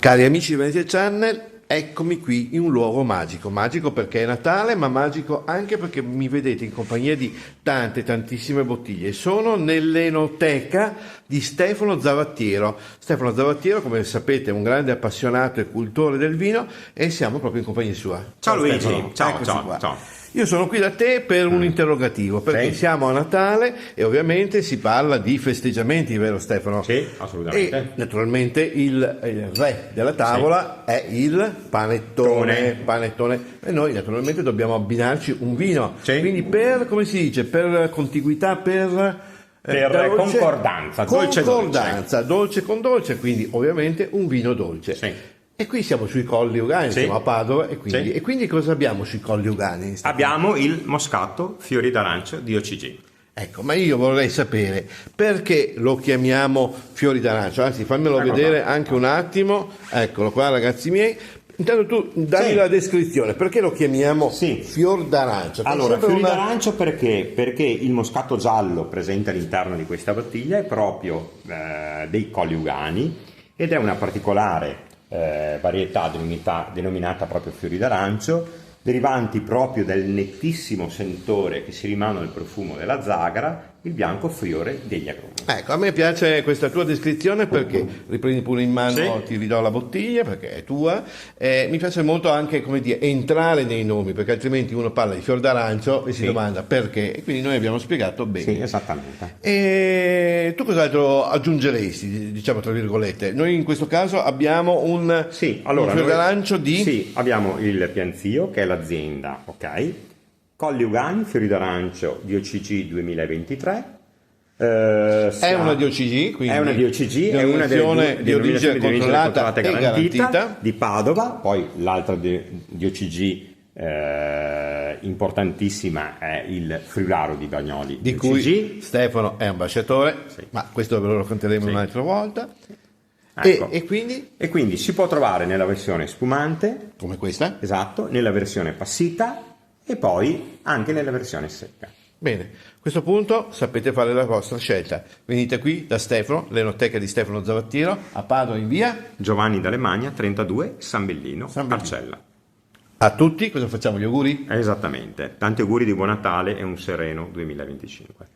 Cari amici di Venezia Channel, eccomi qui in un luogo magico, magico perché è Natale, ma magico anche perché mi vedete in compagnia di tantissime bottiglie. Sono nell'enoteca di Stefano Zavattiero. Stefano Zavattiero, come sapete, è un grande appassionato e cultore del vino e siamo proprio in compagnia sua. Ciao Luigi, Stefano. ciao, Eccoci ciao, qua. ciao. Io sono qui da te per un interrogativo, perché Sì. siamo a Natale e ovviamente si parla di festeggiamenti, vero Stefano? Sì, assolutamente. E naturalmente il re della tavola è il panettone. E noi naturalmente dobbiamo abbinarci un vino. Sì. Quindi per, come si dice, per contiguità, per concordanza, dolce con dolce, quindi ovviamente un vino dolce. Sì. E qui siamo sui Colli Ugani, Sì. siamo a Padova Sì. e quindi cosa abbiamo sui Colli Ugani? Abbiamo il Moscato Fiori d'Arancio di OCG. Ecco, ma io vorrei sapere perché lo chiamiamo fiori d'arancio, anzi fammelo Eccolo vedere qua. anche un attimo, eccolo qua ragazzi miei. Intanto tu dammi Sì. la descrizione, perché lo chiamiamo Sì. fior d'arancio? Allora, Sempre fiori una- d'arancio perché il moscato giallo presente all'interno di questa bottiglia è proprio dei Colli Ugani ed è una particolare varietà denominata proprio fiori d'arancio, derivanti proprio dal nettissimo sentore che si rimane nel profumo della zagara, il bianco fiore degli agrumi. Ecco, a me piace questa tua descrizione perché riprendi pure in mano, Sì. ti ridò la bottiglia perché è tua. Mi piace molto anche, come dire, entrare nei nomi, perché altrimenti uno parla di fior d'arancio e si Sì. domanda perché, e quindi noi abbiamo spiegato bene. Sì, esattamente. E tu cos'altro aggiungeresti, diciamo tra virgolette? Noi in questo caso abbiamo un fior d'arancio di... Sì, abbiamo il Pianzio, che è l'azienda, ok? Colli Ugani, fiori d'arancio di OCG 2023. È una DOCG, quindi è una DOCG, è una denominazione di origine controllata e garantita. di Padova, poi l'altra DOCG importantissima è il Friularo di Bagnoli di DOCG. cui Stefano è ambasciatore, Sì. ma questo ve lo racconteremo Sì. un'altra volta. Ecco. E quindi, E quindi si può trovare nella versione spumante, come questa? esatto, nella versione passita e poi anche nella versione secca. Bene, a questo punto sapete fare la vostra scelta. Venite qui da Stefano, l'enoteca di Stefano Zavattiero, a Padova in via. Giovanni d'Alemagna 32, San Bellino, Arcella. A tutti, cosa facciamo? Gli auguri? Esattamente. Tanti auguri di buon Natale e un sereno 2025.